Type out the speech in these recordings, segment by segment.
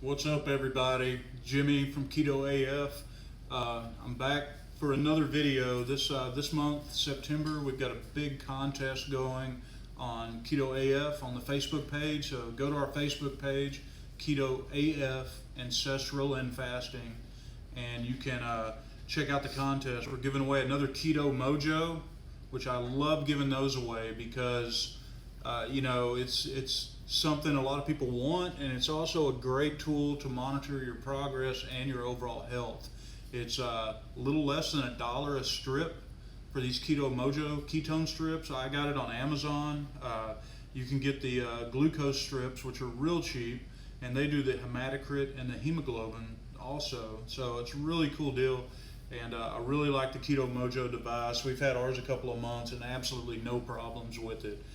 What's up, everybody? Jimmy from Keto AF. I'm back for another video. This month, September, we've got a big contest going on Keto AF on the Facebook page. So go to our Facebook page, Keto AF Ancestral and Fasting, and you can check out the contest. We're giving away another Keto Mojo, which I love giving those away because it's something a lot of people want, and it's also a great tool to monitor your progress and your overall health. It's a little less than $1 a strip for these Keto Mojo ketone strips. I got it on Amazon. You can get the glucose strips, which are real cheap, and they do the hematocrit and the hemoglobin also. So it's a really cool deal, and I really like the Keto Mojo device. We've had ours a couple of months and absolutely no problems with it.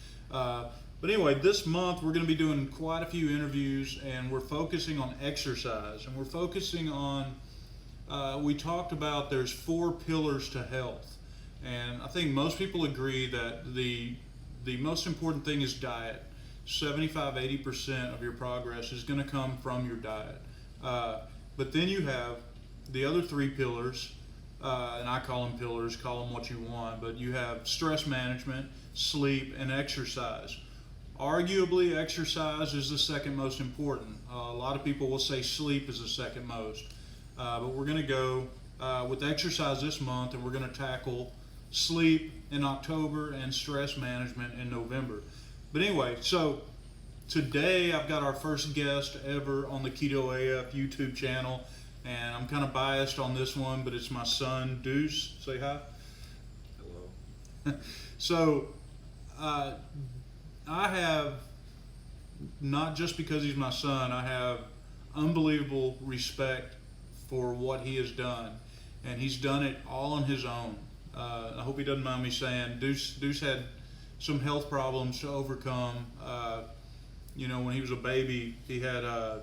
But anyway, this month we're going to be doing quite a few interviews, and we're focusing on exercise, and we're focusing on, we talked about there's 4 pillars to health, and I think most people agree that the most important thing is diet. 75-80% of your progress is going to come from your diet. But then you have the other 3 pillars, and I call them pillars, call them what you want, but you have stress management, sleep, and exercise. Arguably, exercise is the second most important. A lot of people will say sleep is the second most. But we're going to go with exercise this month, and we're going to tackle sleep in October and stress management in November. But anyway, so today I've got our first guest ever on the Keto AF YouTube channel, and I'm kind of biased on this one, but it's my son, Deuce. Say hi. Hello. So, I have, not just because he's my son, I have unbelievable respect for what he has done, and he's done it all on his own. I hope he doesn't mind me saying, Deuce had some health problems to overcome. When he was a baby, he had a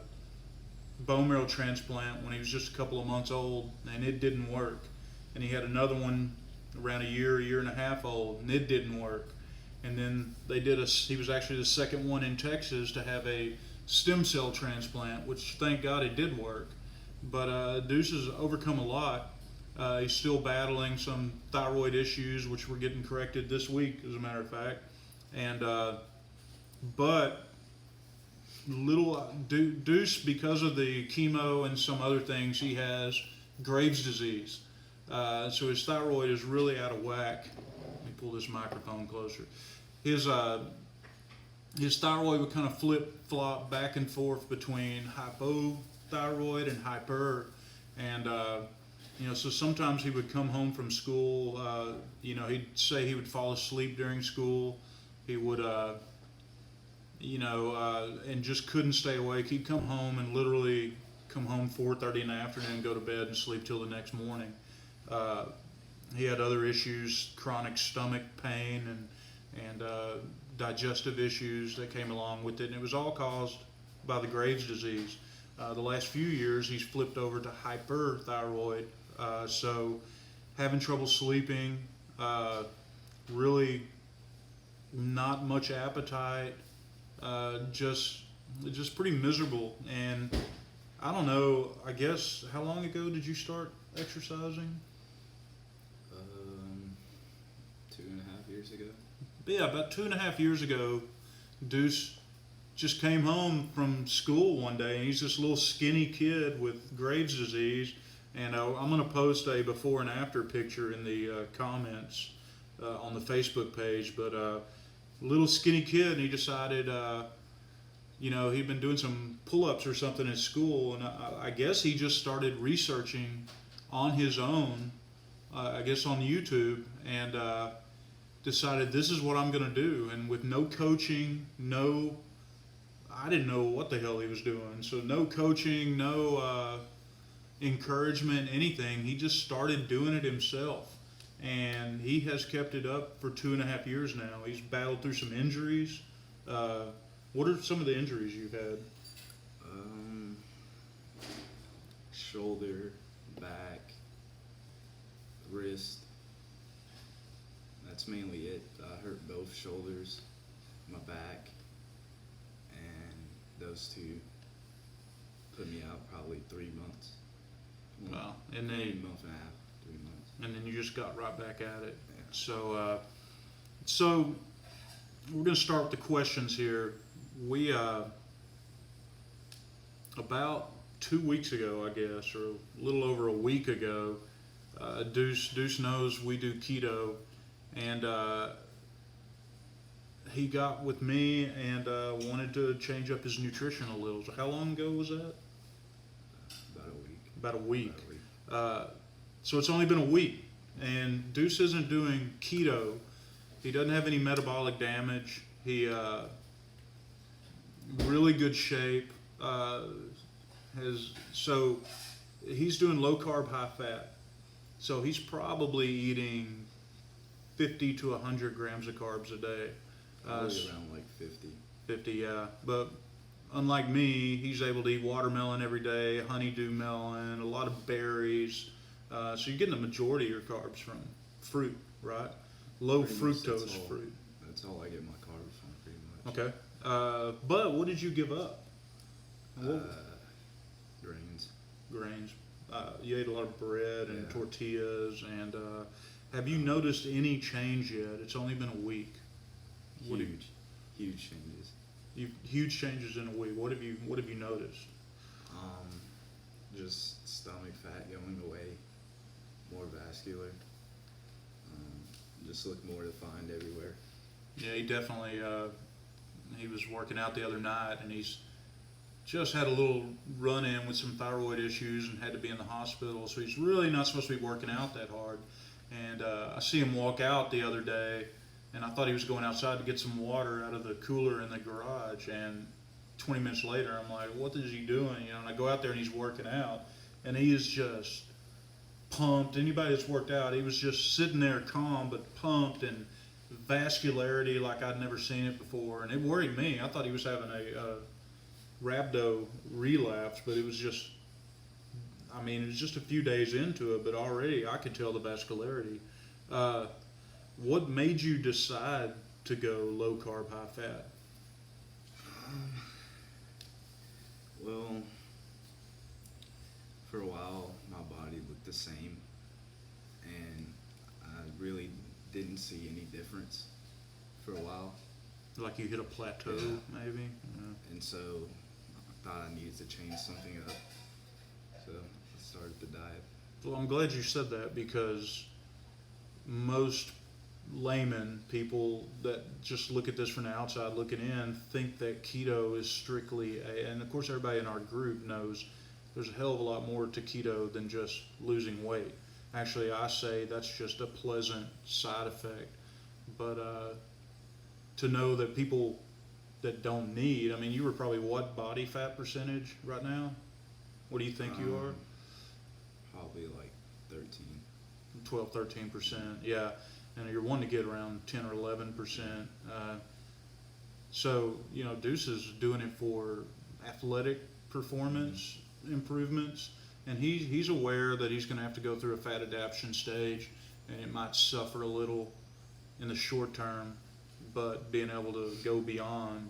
bone marrow transplant when he was just a couple of months old, and it didn't work. And he had another one around a year and a half old, and it didn't work. And then he was actually the second one in Texas to have a stem cell transplant, which thank God it did work. But Deuce has overcome a lot. He's still battling some thyroid issues, which we're getting corrected this week, as a matter of fact. And but Deuce, because of the chemo and some other things, he has Graves' disease. So his thyroid is really out of whack. Let me pull this microphone closer. His thyroid would kind of flip-flop back and forth between hypothyroid and hyper, and so sometimes he would come home from school. He'd say he would fall asleep during school. He would, and just couldn't stay awake. He'd come home and literally come home 4:30 in the afternoon and go to bed and sleep till the next morning. He had other issues, chronic stomach pain and digestive issues that came along with it, and it was all caused by the Graves' disease. The last few years, he's flipped over to hyperthyroid, so having trouble sleeping, really not much appetite, just pretty miserable. And I don't know, I guess, how long ago did you start exercising? 2.5 years ago. Yeah, about 2.5 years ago, Deuce just came home from school one day, and he's this little skinny kid with Graves' disease. And I'm going to post a before and after picture in the comments on the Facebook page. But little skinny kid, and he decided, he'd been doing some pull-ups or something at school, and I guess he just started researching on his own, I guess on YouTube, and decided this is what I'm going to do. And with no coaching, I didn't know what the hell he was doing. So no coaching, no encouragement, anything. He just started doing it himself. And he has kept it up for 2.5 years now. He's battled through some injuries. What are some of the injuries you've had? Shoulder, back, wrist. That's mainly it. I hurt both shoulders, my back, and those two. put me out probably 3 months. Wow. And Maybe a then month and a half, 3 months. you just got right back at it. Yeah. So we're going to start with the questions here. We about 2 weeks ago, I guess, or a little over a week ago, Deuce knows we do keto, and he got with me and wanted to change up his nutrition a little. So how long ago was that? About a week. About a week. About a week. So it's only been a week, and Deuce isn't doing keto. He doesn't have any metabolic damage. He really good shape. So he's doing low carb, high fat. So he's probably eating 50 to 100 grams of carbs a day. Probably around like 50. 50, yeah. But unlike me, he's able to eat watermelon every day, honeydew melon, a lot of berries. So you're getting the majority of your carbs from fruit, right? Low Pretty much fructose fruit. That's all I get my carbs from, pretty much. Okay. But what did you give up? Grains. Grains. You ate a lot of bread and Yeah. tortillas. And have you noticed any change yet? It's only been a week. What do you- Huge changes. Huge changes in a week. What have you noticed? Just stomach fat going away, more vascular. Just look more defined everywhere. Yeah, he definitely. He was working out the other night, and he's just had a little run-in with some thyroid issues and had to be in the hospital. So he's really not supposed to be working out that hard. And I see him walk out the other day, and I thought he was going outside to get some water out of the cooler in the garage. And 20 minutes later, I'm like, what is he doing? You know, and I go out there and he's working out, and he is just pumped. Anybody that's worked out, he was just sitting there calm but pumped, and vascularity like I'd never seen it before. And it worried me. I thought he was having a rhabdo relapse, but it was just, I mean, it was just a few days into it, but already I could tell the vascularity. What made you decide to go low carb, high fat? Well, for a while, my body looked the same, and I really didn't see any difference for a while. Like you hit a plateau, Yeah. maybe? Yeah. And so I thought I needed to change something up. So I started the diet. Well, I'm glad you said that, because most laymen, people that just look at this from the outside looking in, think that keto is strictly and of course everybody in our group knows there's a hell of a lot more to keto than just losing weight. Actually, I say that's just a pleasant side effect. But to know that people that don't need, I mean, you were probably what body fat percentage right now? What do you think you are? Probably like 13. 12, 13%, yeah. And you're wanting to get around 10 or 11%. So, you know, Deuce is doing it for athletic performance improvements, and he's aware that he's going to have to go through a fat adaptation stage, and it might suffer a little in the short term, but being able to go beyond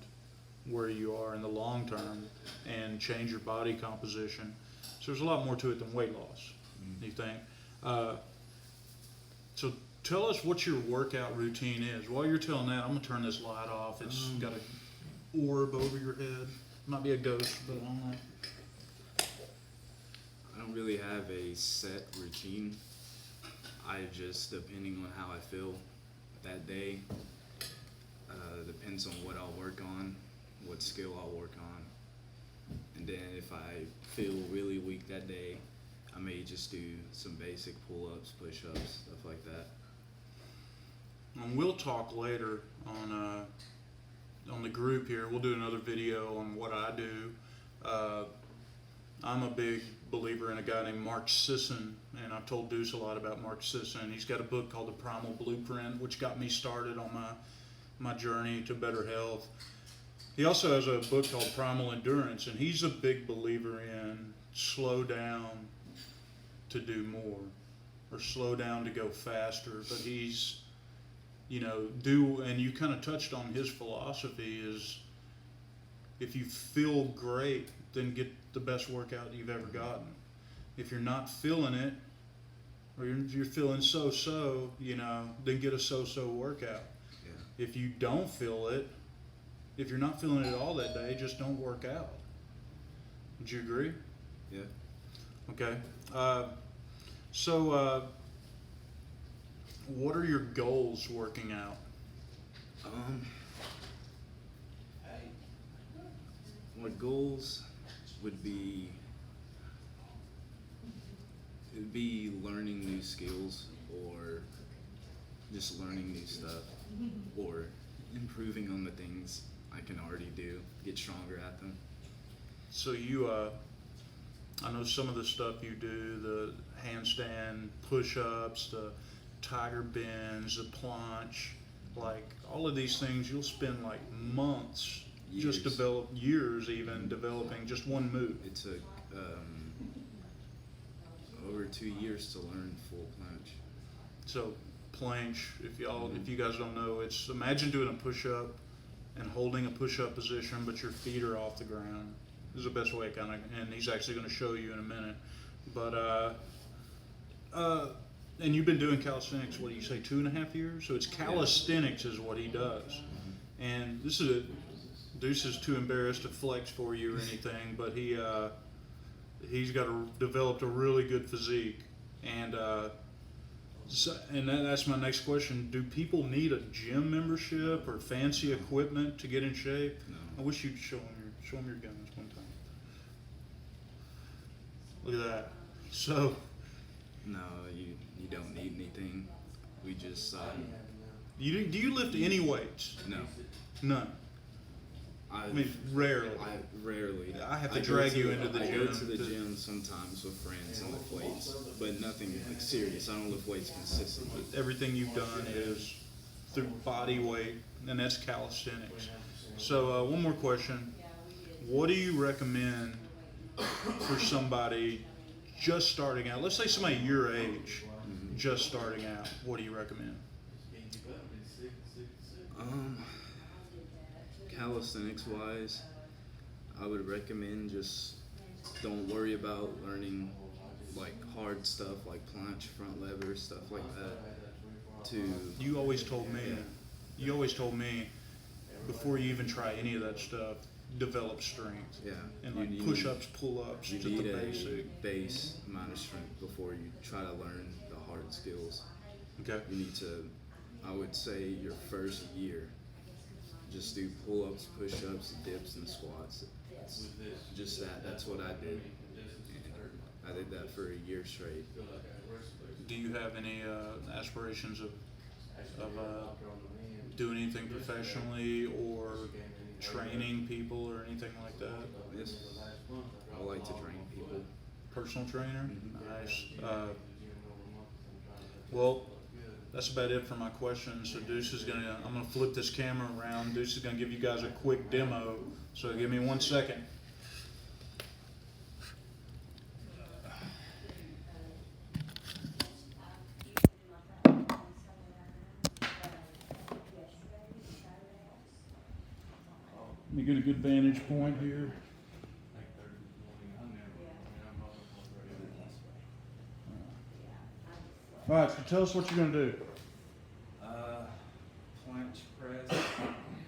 where you are in the long term and change your body composition. So there's a lot more to it than weight loss, you think? So tell us what your workout routine is. While you're telling that, I'm going to turn this light off. It's got an orb over your head. Might be a ghost, but I don't know. I don't really have a set routine. I just, depending on how I feel that day, depends on what I'll work on, what skill I'll work on. And then if I feel really weak that day, I may just do some basic pull-ups, push-ups, stuff like that. And we'll talk later on the group here. We'll do another video on what I do. I'm a big believer in a guy named Mark Sisson, and I've told Deuce a lot about Mark Sisson. He's got a book called The Primal Blueprint, which got me started on my journey to better health. He also has a book called Primal Endurance, and he's a big believer in slow down to do more, or slow down to go faster. But he's, you know, and you kind of touched on his philosophy is If you feel great, then get the best workout you've ever gotten. If you're not feeling it, or you're feeling so-so, then get a so-so workout. Yeah. If you don't feel it, if you're not feeling it at all that day, just don't work out. Would you agree? Yeah. Okay. What are your goals working out? My goals would be learning new skills, or just learning new stuff, or improving on the things I can already do, get stronger at them. So I know some of the stuff you do, the handstand, push-ups, the tiger bends, the planche, like all of these things, you'll spend like months, Years. years even, developing just one move. It took over 2 years to learn full planche. So planche, if you guys don't know, it's imagine doing a push-up and holding a push-up position, but your feet are off the ground. This is the best way, and he's actually going to show you in a minute. But and you've been doing calisthenics, what do you say, 2.5 years? So it's calisthenics is what he does. And Deuce is too embarrassed to flex for you or anything, but he's developed a really good physique. And that's my next question. Do people need a gym membership or fancy equipment to get in shape? No. I wish you'd show them your guns one time. Look at that. So, No, you don't need anything. We just do you lift any weights? no. None. I mean, rarely. I rarely. I have to go drag you into the I gym go to the to- gym sometimes with friends and lift weights, but nothing like serious. I don't lift weights consistently. Everything you've done is through body weight, and that's calisthenics. So, one more question. What do you recommend for somebody just starting out? Let's say somebody your age, just starting out. What do you recommend? Calisthenics wise, I would recommend just don't worry about learning like hard stuff like planche, front lever, stuff like that. You always told me before you even try any of that stuff, develop strength. Yeah. And you like need- push-ups, pull-ups, You just need the a basic. base amount of strength before you try to learn the hard skills. Okay. You need to, I would say, your first year, just do pull-ups, push-ups, dips, and squats. Just that. That's what I did. And I did that for a year straight. Do you have any aspirations of doing anything professionally or training people or anything like that? Yes, I like to train people. Personal trainer? Mhm. Nice. Well, that's about it for my questions. So I'm gonna flip this camera around. Deuce is gonna give you guys a quick demo. So give me 1 second. Let me get a good vantage point here. All right, so tell us what you're gonna do. Planche press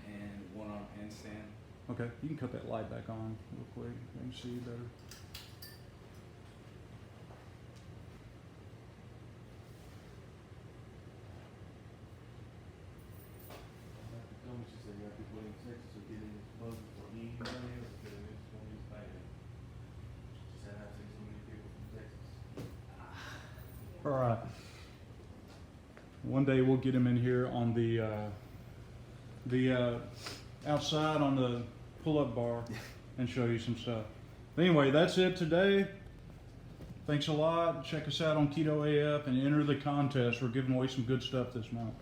and one-arm handstand. Okay, you can cut that light back on real quick. I can see you better. All right. One day we'll get him in here on the outside on the pull-up bar and show you some stuff. Anyway, that's it today. Thanks a lot. Check us out on Keto AF and enter the contest. We're giving away some good stuff this month.